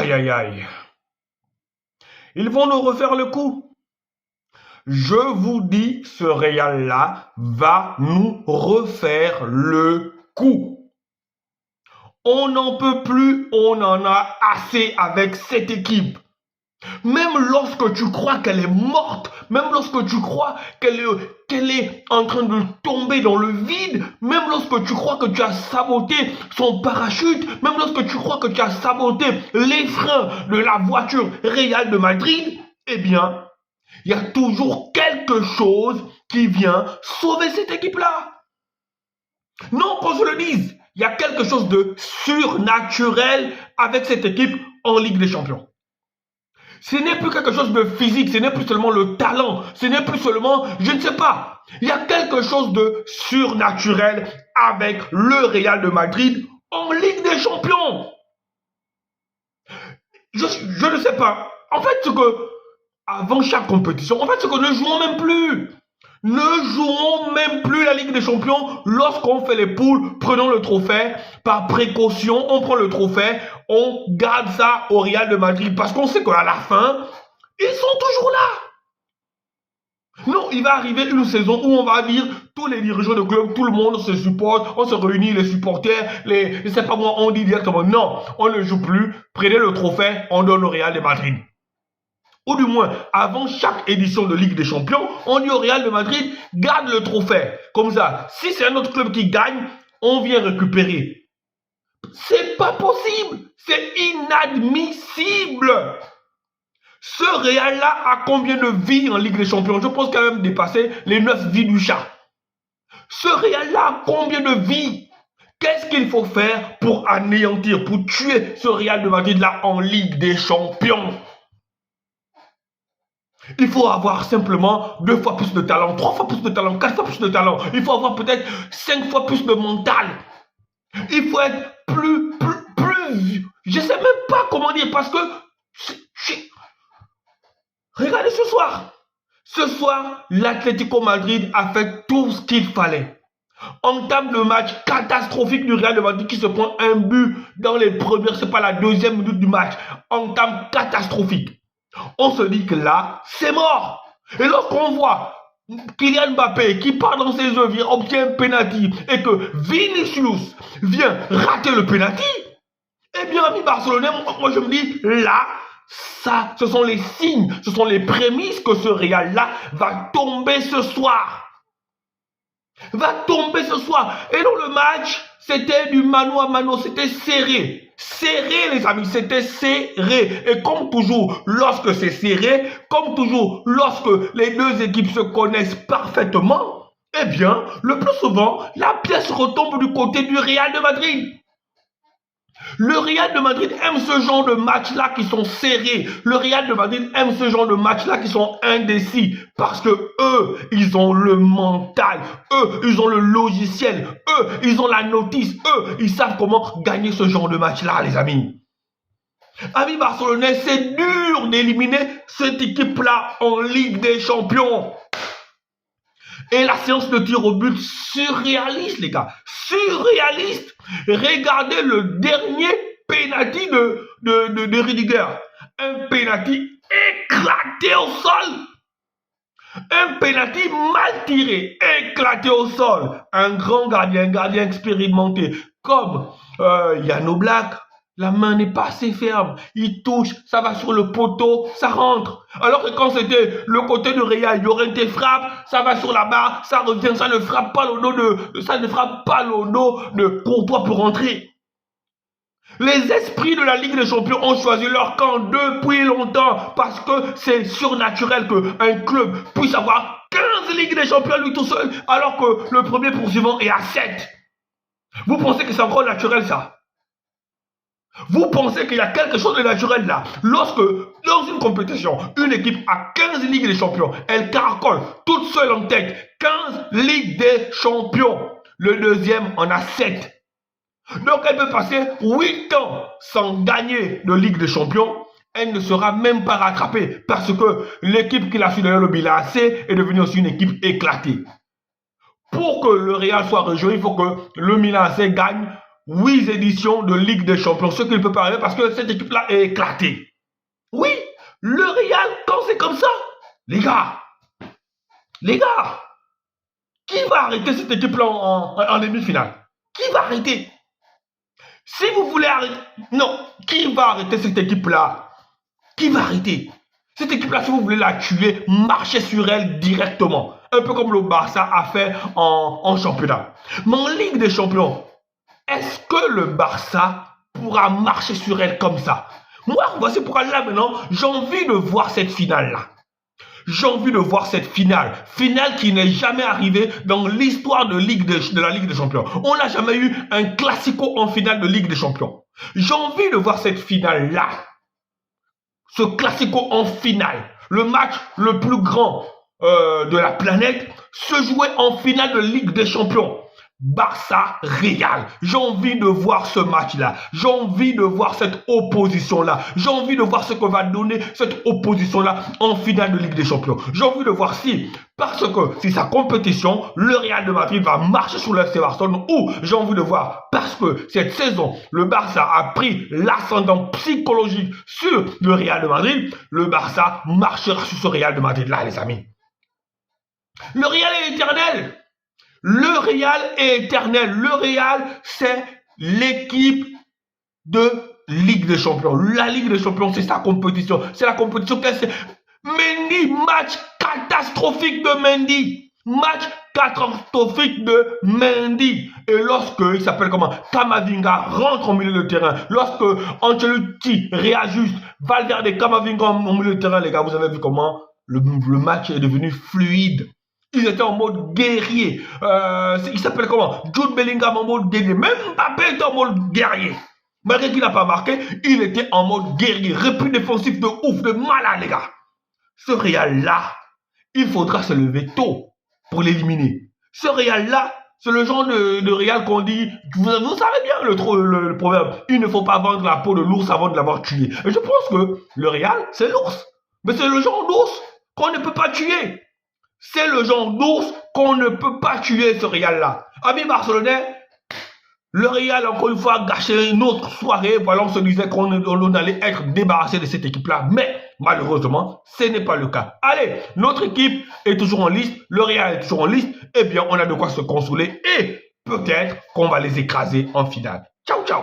Aïe, aïe, aïe. Ils vont nous refaire le coup. Je vous dis, ce Real-là va nous refaire le coup. On n'en peut plus, on en a assez avec cette équipe. Même lorsque tu crois qu'elle est morte, même lorsque tu crois qu'elle est en train de tomber dans le vide, même lorsque tu crois que tu as saboté son parachute, même lorsque tu crois que tu as saboté les freins de la voiture Real de Madrid, eh bien, il y a toujours quelque chose qui vient sauver cette équipe-là. Non, qu'on se le dise, il y a quelque chose de surnaturel avec cette équipe en Ligue des Champions. Ce n'est plus quelque chose de physique, ce n'est plus seulement le talent, ce n'est plus seulement, je ne sais pas. Il y a quelque chose de surnaturel avec le Real de Madrid en Ligue des Champions. Je ne sais pas. En fait, ce que, avant chaque compétition, en fait, ce que ne jouons même plus. Ne jouons même plus la Ligue des Champions lorsqu'on fait les poules, prenons le trophée, par précaution, on prend le trophée, on garde ça au Real de Madrid parce qu'on sait qu'à la fin, ils sont toujours là. Non, il va arriver une saison où on va dire, tous les dirigeants de club, tout le monde se supporte, on se réunit, les supporters, je sais pas moi, on dit directement, non, on ne joue plus, prenez le trophée, on donne au Real de Madrid. Ou du moins, avant chaque édition de Ligue des Champions, on dit au Real de Madrid, garde le trophée. Comme ça, si c'est un autre club qui gagne, on vient récupérer. C'est pas possible. C'est inadmissible. Ce Real-là a combien de vies en Ligue des Champions? Je pense qu'il a même dépassé les 9 vies du chat. Ce Real-là a combien de vies? Qu'est-ce qu'il faut faire pour anéantir, pour tuer ce Real de Madrid-là en Ligue des Champions? Il faut avoir simplement 2 fois plus de talent, 3 fois plus de talent, 4 fois plus de talent. Il faut avoir peut-être 5 fois plus de mental. Il faut être plus, je sais même pas comment dire parce que, regardez ce soir. Ce soir, l'Atlético Madrid a fait tout ce qu'il fallait. Entame le match catastrophique du Real de Madrid qui se prend un but dans les premières, c'est pas la deuxième minute du match. Entame catastrophique. On se dit que là, c'est mort. Et lorsqu'on voit Kylian Mbappé qui part dans ses œuvres, obtient un penalty et que Vinicius vient rater le penalty, eh bien, ami barcelonais, moi je me dis, là, ça, ce sont les signes, ce sont les prémices que ce Real-là va tomber ce soir. Va tomber ce soir. Et dans le match, c'était du mano à mano, c'était serré. Serré, les amis, c'était serré. Et comme toujours, lorsque c'est serré, comme toujours, lorsque les deux équipes se connaissent parfaitement, eh bien, le plus souvent, la pièce retombe du côté du Real de Madrid. Le Real de Madrid aime ce genre de matchs-là qui sont serrés. Le Real de Madrid aime ce genre de matchs-là qui sont indécis. Parce que eux, ils ont le mental. Eux, ils ont le logiciel. Eux, ils ont la notice. Eux, ils savent comment gagner ce genre de match-là, les amis. Amis barcelonais, c'est dur d'éliminer cette équipe-là en Ligue des Champions. Et la séance de tir au but surréaliste, les gars. Surréaliste. Regardez le dernier penalty de Rudiger. Un penalty éclaté au sol. Un penalty mal tiré, éclaté au sol. Un grand gardien, un gardien expérimenté, comme Yann Oblak. La main n'est pas assez ferme. Il touche, ça va sur le poteau, ça rentre. Alors que quand c'était le côté de Real, Llorente frappe, ça va sur la barre, ça revient, ça ne frappe pas le dos de Courtois pour rentrer. Les esprits de la Ligue des Champions ont choisi leur camp depuis longtemps parce que c'est surnaturel qu'un club puisse avoir 15 Ligues des Champions lui tout seul alors que le premier poursuivant est à 7. Vous pensez que c'est encore naturel ça? Vous pensez qu'il y a quelque chose de naturel là? Lorsque, dans une compétition, une équipe a 15 Ligues des Champions, elle caracole toute seule en tête, 15 Ligues des Champions. Le deuxième en a 7. Donc elle peut passer 8 ans sans gagner de Ligue des Champions. Elle ne sera même pas rattrapée parce que l'équipe qui l'a su derrière le bilan AC est devenue aussi une équipe éclatée. Pour que le Real soit rejoint, il faut que le Milan AC gagne 8 éditions de Ligue des Champions, ce qui ne peut pas arriver parce que cette équipe-là est éclatée. Oui, le Real, quand c'est comme ça, les gars, qui va arrêter cette équipe-là en demi-finale? Qui va arrêter? Si vous voulez arrêter, non, qui va arrêter cette équipe-là? Qui va arrêter? Cette équipe-là, si vous voulez la tuer, marchez sur elle directement. Un peu comme le Barça a fait en championnat. Mais en Ligue des Champions, est-ce que le Barça pourra marcher sur elle comme ça? Moi, voici pourquoi là maintenant, j'ai envie de voir cette finale-là. J'ai envie de voir cette finale qui n'est jamais arrivée dans l'histoire de la Ligue des Champions. On n'a jamais eu un classico en finale de Ligue des Champions. J'ai envie de voir cette finale-là. Ce classico en finale, le match le plus grand de la planète, se jouer en finale de Ligue des Champions. Barça-Real. J'ai envie de voir ce match-là. J'ai envie de voir cette opposition-là. J'ai envie de voir ce que va donner cette opposition-là en finale de Ligue des Champions. J'ai envie de voir parce que si sa compétition, le Real de Madrid va marcher sur le FC Barcelone, ou j'ai envie de voir parce que cette saison, le Barça a pris l'ascendant psychologique sur le Real de Madrid, le Barça marchera sur ce Real de Madrid-là, les amis. Le Real est éternel. Le Real est éternel. Le Real, c'est l'équipe de Ligue des Champions. La Ligue des Champions, c'est sa compétition. C'est la compétition qu'elle sait. Mendy, match catastrophique de Mendy. Match catastrophique de Mendy. Et lorsque, il s'appelle comment, Camavinga rentre au milieu de terrain, lorsque Ancelotti réajuste, Valverde et Camavinga au milieu de terrain, les gars, vous avez vu comment le match est devenu fluide. Ils étaient en mode guerrier. Il s'appelle comment? Jude Bellingham en mode guerrier. Même Mbappé était en mode guerrier. Malgré qu'il n'a pas marqué, il était en mode guerrier. Repris défensif de ouf, de malade, les gars. Ce Real-là, il faudra se lever tôt pour l'éliminer. Ce Real-là, c'est le genre de Real qu'on dit, vous savez bien le proverbe, il ne faut pas vendre la peau de l'ours avant de l'avoir tué. Et je pense que le Real, c'est l'ours. Mais c'est le genre d'ours qu'on ne peut pas tuer. C'est le genre d'ours qu'on ne peut pas tuer, ce Real-là. Amis barcelonais, le Real, encore une fois, a gâché une autre soirée. Voilà, on se disait qu'on allait être débarrassé de cette équipe-là. Mais, malheureusement, ce n'est pas le cas. Allez, notre équipe est toujours en liste. Le Real est toujours en liste. Eh bien, on a de quoi se consoler. Et peut-être qu'on va les écraser en finale. Ciao, ciao.